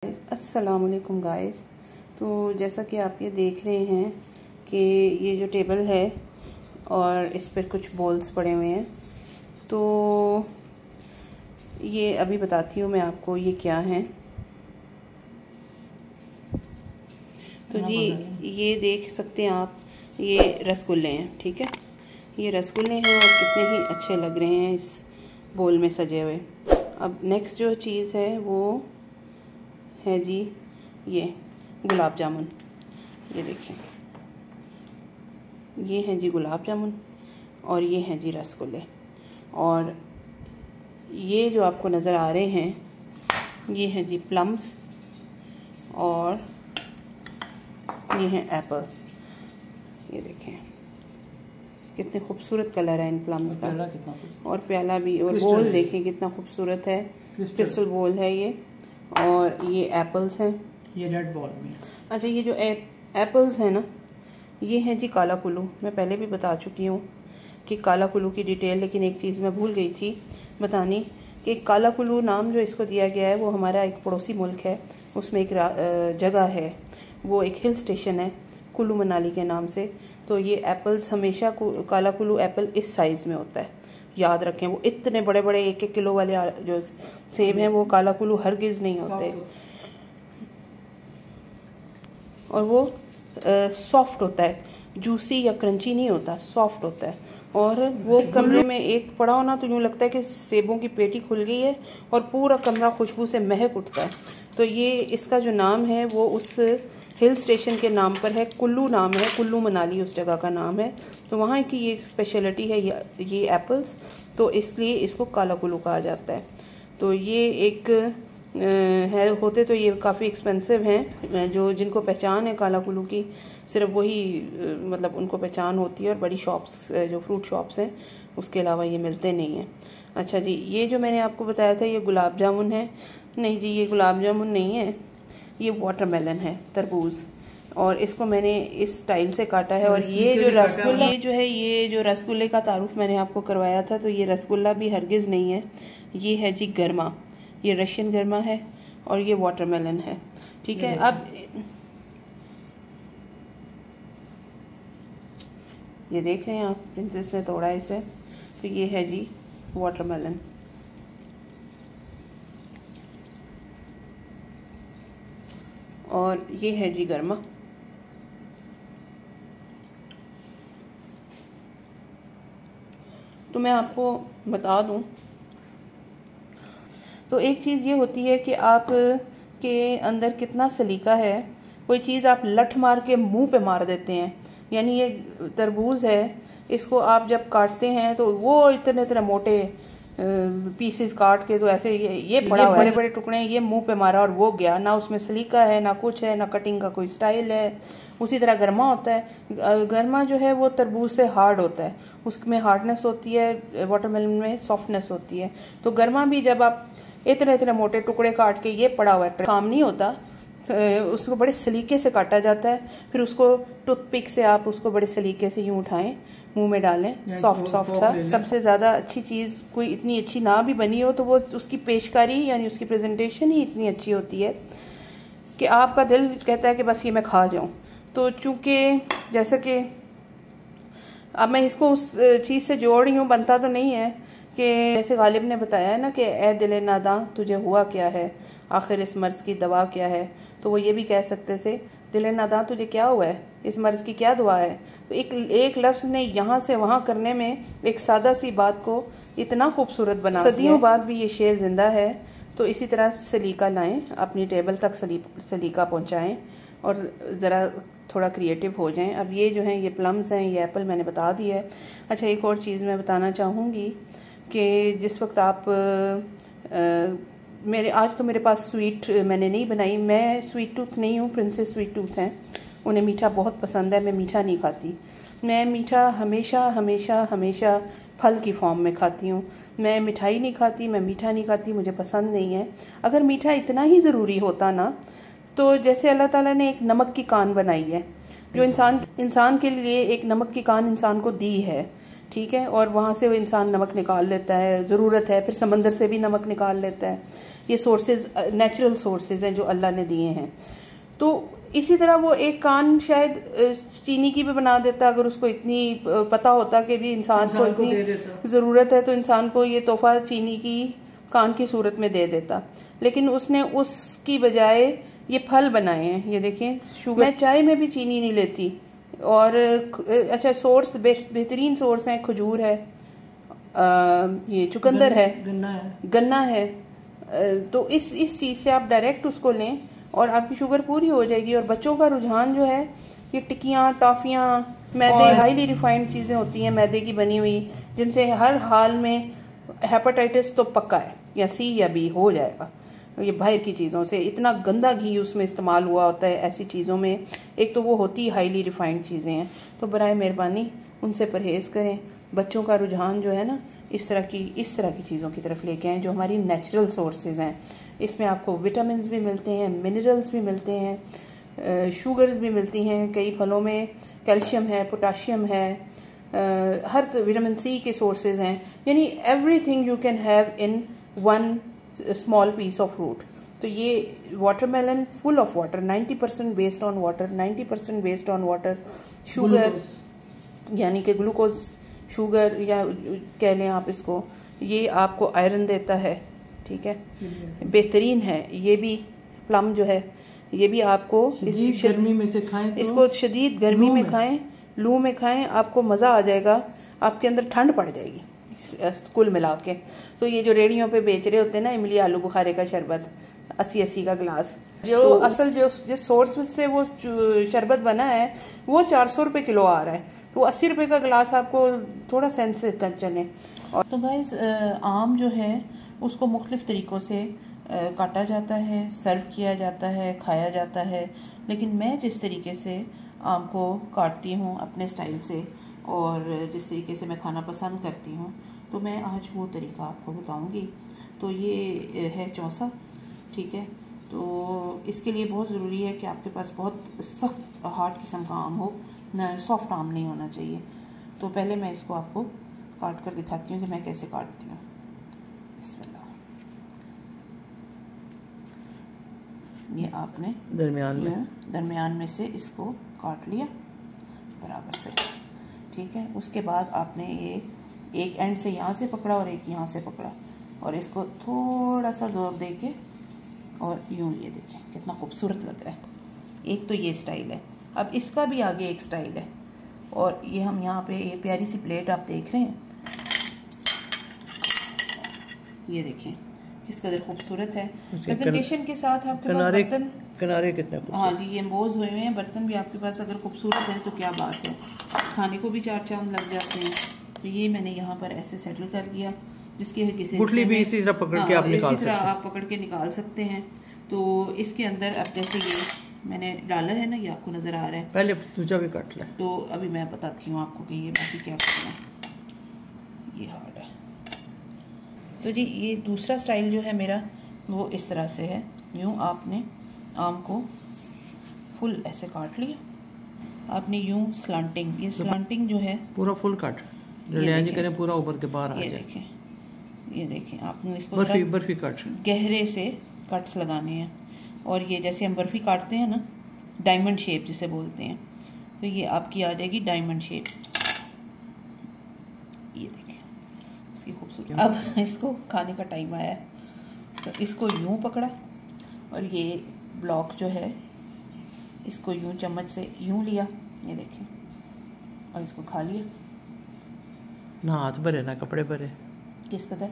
अस्सलाम वालेकुम गाइस। तो जैसा कि आप ये देख रहे हैं कि ये जो टेबल है और इस पर कुछ बॉल्स पड़े हुए हैं, तो ये अभी बताती हूँ मैं आपको ये क्या हैं। तो जी ये देख सकते हैं आप, ये रसगुल्ले हैं, ठीक है। ये रसगुल्ले हैं और कितने ही अच्छे लग रहे हैं इस बोल में सजे हुए। अब नेक्स्ट जो चीज़ है वो है जी ये गुलाब जामुन। ये देखिए, ये हैं जी गुलाब जामुन और ये हैं जी रसगुल्ले। और ये जो आपको नज़र आ रहे हैं ये हैं जी प्लम्स और ये हैं एप्पल। ये देखें कितने खूबसूरत कलर है इन प्लम्स का, और प्याला भी, और बोल देखें कितना खूबसूरत है, क्रिस्टल बोल है ये। और ये एप्पल्स हैं, ये रेड बॉल में। अच्छा, ये जो एप्पल्स हैं ना, ये हैं जी काला कुल्लू। मैं पहले भी बता चुकी हूँ कि काला कुल्लू की डिटेल, लेकिन एक चीज़ मैं भूल गई थी बतानी कि काला कुल्लू नाम जो इसको दिया गया है वो हमारा एक पड़ोसी मुल्क है, उसमें एक जगह है, वो एक हिल स्टेशन है कुल्लू मनाली के नाम से। तो ये एप्पल्स हमेशा काला कुल्लू एप्पल इस साइज़ में होता है, याद रखें। वो इतने बड़े बड़े 1-1 किलो वाले जो सेब हैं वो काला कुल्लू हरगिज़ नहीं होते, और वो सॉफ्ट होता है, जूसी या क्रंची नहीं होता, सॉफ्ट होता है। और वो कमरे में एक पड़ा हो ना तो यूँ लगता है कि सेबों की पेटी खुल गई है और पूरा कमरा खुशबू से महक उठता है। तो ये इसका जो नाम है वो उस हिल स्टेशन के नाम पर है, कुल्लू नाम है, कुल्लू मनाली उस जगह का नाम है। तो वहाँ की ये स्पेशलिटी है ये एप्पल्स, तो इसलिए इसको काला कुल्लू कहा जाता है। तो ये एक है, होते तो ये काफ़ी एक्सपेंसिव हैं, जो जिनको पहचान है काला कुल्लू की सिर्फ वही मतलब उनको पहचान होती है, और बड़ी शॉप्स जो फ्रूट शॉप्स हैं उसके अलावा ये मिलते नहीं हैं। अच्छा जी, ये जो मैंने आपको बताया था ये गुलाब जामुन है, नहीं जी ये गुलाब जामुन नहीं है, ये वाटरमेलन है, तरबूज। और इसको मैंने इस स्टाइल से काटा है। और ये जो रसगुल्ला, ये जो है, ये जो रसगुल्ले का तारुफ मैंने आपको करवाया था, तो ये रसगुल्ला भी हरगिज़ नहीं है, ये है जी गरमा, ये रशियन गरमा है और ये वाटरमेलन है, ठीक है। अब ये देख रहे हैं आप, प्रिंसेस ने तोड़ा इसे, तो ये है जी वाटरमेलन। और ये है जी गरमा। तो मैं आपको बता दूं, तो एक चीज़ ये होती है कि आप के अंदर कितना सलीका है। कोई चीज़ आप लठ मार के मुंह पे मार देते हैं, यानी ये तरबूज है, इसको आप जब काटते हैं तो वो इतने इतने मोटे पीसेस काट के, तो ऐसे ये बड़ा बड़े बड़े टुकड़े हैं, ये मुंह पे मारा और वो गया, ना उसमें सलीका है, ना कुछ है, ना कटिंग का कोई स्टाइल है। उसी तरह गरमा होता है, गरमा जो है वो तरबूज से हार्ड होता है, उसमें हार्डनेस होती है, वाटरमेलन में सॉफ्टनेस होती है। तो गरमा भी जब आप इतने इतने मोटे टुकड़े काट के ये पड़ा हुआ है, काम नहीं होता, उसको बड़े सलीके से काटा जाता है। फिर उसको टूथपिक से आप उसको बड़े सलीके से यूँ उठाएं, मुंह में डालें, सॉफ्ट सॉफ्ट सा। सबसे ज़्यादा अच्छी चीज़ कोई इतनी अच्छी ना भी बनी हो तो वो उसकी पेशकारी यानी उसकी प्रेजेंटेशन ही इतनी अच्छी होती है कि आपका दिल कहता है कि बस ये मैं खा जाऊं। तो चूँकि जैसा कि अब मैं इसको उस चीज़ से जोड़ रही हूँ, बनता तो नहीं है कि जैसे गालिब ने बताया है ना कि ए दिल नादां तुझे हुआ क्या है, आखिर इस मर्ज़ की दवा क्या है। तो वो ये भी कह सकते थे, दिल नादां तुझे क्या हुआ है, इस मर्ज़ की क्या दुआ है। तो एक लफ्ज़ ने यहाँ से वहाँ करने में एक सादा सी बात को इतना खूबसूरत बना, सदियों बाद भी ये शेर ज़िंदा है। तो इसी तरह सलीका लाएँ, अपनी टेबल तक सलीका पहुँचाएँ और ज़रा थोड़ा क्रिएटिव हो जाएं। अब ये जो हैं ये प्लम्स हैं, ये एप्पल मैंने बता दिया है। अच्छा, एक और चीज़ मैं बताना चाहूँगी कि जिस वक्त आप आज तो मेरे पास स्वीट मैंने नहीं बनाई, मैं स्वीट टूथ नहीं हूँ, प्रिंसेस स्वीट टूथ हैं, उन्हें मीठा बहुत पसंद है। मैं मीठा नहीं खाती, मैं मीठा हमेशा हमेशा हमेशा फल की फॉर्म में खाती हूँ। मैं मिठाई नहीं खाती, मैं मीठा नहीं खाती, मुझे पसंद नहीं है। अगर मीठा इतना ही ज़रूरी होता ना, तो जैसे अल्लाह ताला ने एक नमक की कान बनाई है, जो इंसान के लिए एक नमक की कान इंसान को दी है, ठीक है, और वहाँ से वो इंसान नमक निकाल लेता है, ज़रूरत है, फिर समंदर से भी नमक निकाल लेता है। ये सोर्सेज नेचुरल सोर्सेज हैं जो अल्लाह ने दिए हैं। तो इसी तरह वो एक कान शायद चीनी की भी बना देता अगर उसको इतनी पता होता कि भी इंसान को इतनी ज़रूरत है, तो इंसान को ये तोहफा चीनी की कान की सूरत में दे देता। लेकिन उसने उसकी बजाय ये फल बनाए हैं। ये देखें, शुगर। मैं चाय में भी चीनी नहीं लेती। और अच्छा, सोर्स बेहतरीन सोर्स हैं, खजूर है, ये चुकंदर है, गन्ना है। तो इस चीज़ से आप डायरेक्ट उसको लें और आपकी शुगर पूरी हो जाएगी। और बच्चों का रुझान जो है, ये टिक्कियाँ, टॉफ़ियाँ, मैदे, हाईली रिफाइंड चीज़ें होती हैं मैदे की बनी हुई, जिनसे हर हाल में हेपेटाइटिस तो पक्का है, या सी या बी हो जाएगा। ये बाहर की चीज़ों से इतना गंदा घी उसमें इस्तेमाल हुआ होता है ऐसी चीज़ों में। एक तो वो होती हाईली रिफाइंड चीज़ें हैं, तो बराए मेहरबानी उनसे परहेज़ करें। बच्चों का रुझान जो है ना, इस तरह की चीज़ों की तरफ लेके आएँ जो हमारी नेचुरल सोर्सेज हैं। इसमें आपको विटामिन्स भी मिलते हैं, मिनरल्स भी मिलते हैं, शुगर्स भी मिलती हैं। कई फलों में कैल्शियम है, पोटाशियम है, हर विटामिन सी के सोर्सेज हैं। यानी everything you can have in one small piece of fruit. तो ये watermelon full of water, 90% based on water, 90% based on water. Sugar यानी कि ग्लूकोज, शुगर या कह लें आप इसको, ये आपको आयरन देता है, ठीक है, बेहतरीन है। ये भी प्लम जो है, ये भी आपको गर्मी में से खाएं, तो इसको शदीद गर्मी में खाएं, लू में खाएं, आपको मज़ा आ जाएगा, आपके अंदर ठंड पड़ जाएगी कुल मिला के। तो ये जो रेडियों पे बेच रहे होते हैं ना, इमली आलू बुखारे का शरबत 80 का ग्लास, जो तो असल जिस सोर्स से वो शरबत बना है वो 400 रुपये किलो आ रहा है, तो 80 रुपये का ग्लास आपको थोड़ा सेंस से चलें। और तो गाइस, आम जो है उसको मुख्तलिफ़ तरीक़ों से काटा जाता है, सर्व किया जाता है, खाया जाता है। लेकिन मैं जिस तरीके से आम को काटती हूँ अपने स्टाइल से और जिस तरीके से मैं खाना पसंद करती हूँ, तो मैं आज वो तरीका आपको बताऊँगी। तो ये है चौसा, ठीक है। तो इसके लिए बहुत ज़रूरी है कि आपके पास बहुत सख्त हार्ड किस्म का आम हो, ना सॉफ्ट आम नहीं होना चाहिए। तो पहले मैं इसको आपको काट कर दिखाती हूँ कि मैं कैसे काटती हूँ। बिस्मिल्लाह। ये आपने दरमियान में से इसको काट लिया बराबर से, ठीक है। उसके बाद आपने ये एक एंड से यहाँ से पकड़ा और एक यहाँ से पकड़ा, और इसको थोड़ा सा जोर दे के और यूँ, ये देखें कितना खूबसूरत लग रहा है। एक तो ये स्टाइल है। अब इसका भी आगे एक स्टाइल है, और ये हम यहाँ पे ये प्यारी सी प्लेट आप देख रहे हैं, ये देखें किस कदर खूबसूरत है। प्रेजेंटेशन के साथ आपके पास बर्तन, किनारे कितने, हाँ जी, ये एम्बोज हुए हुए हैं। बर्तन भी आपके पास अगर खूबसूरत है तो क्या बात है, खाने को भी 4 चांद लग जाते हैं। तो ये मैंने यहाँ पर ऐसे सेटल कर दिया, जिसकी गुठली भी इसी तरह पकड़ के आप निकाल सकते हैं। आप पकड़ के निकाल सकते हैं। तो इसके अंदर अब जैसे ये मैंने डाला है ना, ये आपको नज़र आ रहा है। पहले दूसरा भी काट लें। तो अभी मैं बताती हूँ आपको कि ये बाकी क्या करना है। ये हार्ड है। तो जी, ये दूसरा स्टाइल जो है मेरा वो इस तरह से है। यूँ आपने आम को फुल ऐसे काट लिया, आपने यूँ स्लांटिंग, ये स्लांटिंग जो है पूरा फुल काट करें, पूरा ऊपर के बाहर आ जाए। ये देखें आपने इसको बर्फी काट, गहरे से कट्स लगाने हैं। और ये जैसे हम बर्फी काटते हैं ना, डायमंड शेप जिसे बोलते हैं, तो ये आपकी आ जाएगी डायमंड शेप। ये देखें उसकी खूबसूरती। अब इसको खाने का टाइम आया है, तो इसको यूँ पकड़ा और ये ब्लॉक जो है इसको यूँ चम्मच से यूँ लिया, ये देखें, और इसको खा लिया। ना हाथ भरे ना कपड़े भरे, किस कदर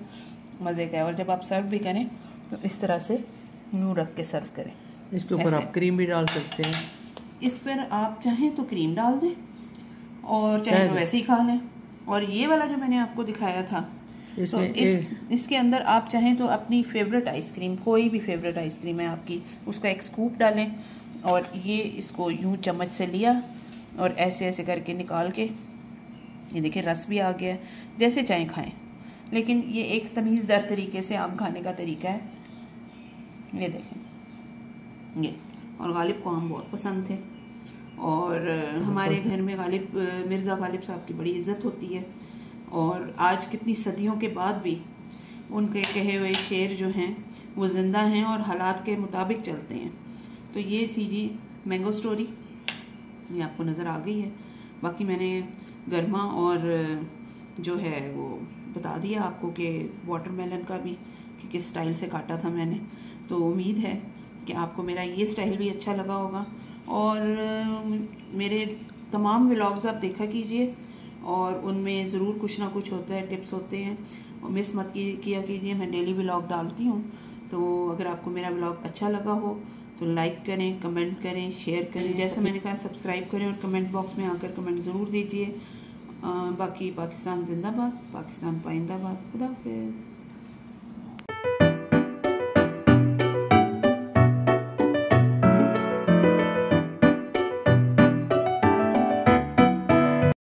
मज़े का है। और जब आप सर्व भी करें तो इस तरह से यूँ रख के सर्व करें। इसके ऊपर आप क्रीम भी डाल सकते हैं। इस पर आप चाहें तो क्रीम डाल दें और चाहे तो वैसे ही खा लें। और ये वाला जो मैंने आपको दिखाया था, तो इसके अंदर आप चाहें तो अपनी फेवरेट आइसक्रीम, कोई भी फेवरेट आइसक्रीम है आपकी, उसका एक स्कूप डालें और ये इसको यूँ चम्मच से लिया और ऐसे ऐसे करके निकाल के, ये देखिए रस भी आ गया। जैसे चाहें खाएं, लेकिन ये एक तमीज़दार तरीके से आम खाने का तरीका है। ये देखें ये, और गालिब को आम बहुत पसंद थे और हमारे घर में गालिब, मिर्ज़ा गालिब साहब की बड़ी इज़्ज़त होती है। और आज कितनी सदियों के बाद भी उनके कहे हुए शेर जो हैं वो ज़िंदा हैं और हालात के मुताबिक चलते हैं। तो ये थी जी मैंगो स्टोरी, ये आपको नज़र आ गई है। बाकी मैंने गर्मा और जो है वो बता दिया आपको कि वाटरमेलन का भी कि किस स्टाइल से काटा था मैंने। तो उम्मीद है कि आपको मेरा ये स्टाइल भी अच्छा लगा होगा और मेरे तमाम व्लॉग्स आप देखा कीजिए और उनमें ज़रूर कुछ ना कुछ होता है, टिप्स होते हैं और मिस मत किया कीजिए। मैं डेली व्लॉग डालती हूँ, तो अगर आपको मेरा व्लॉग अच्छा लगा हो तो लाइक करें, कमेंट करें, शेयर करें, जैसे मैंने कहा सब्सक्राइब करें और कमेंट बॉक्स में आकर कमेंट ज़रूर दीजिए। बाकी पाकिस्तान जिंदाबाद, पाकिस्तान पाइंदाबाद। खुदा हाफिज़।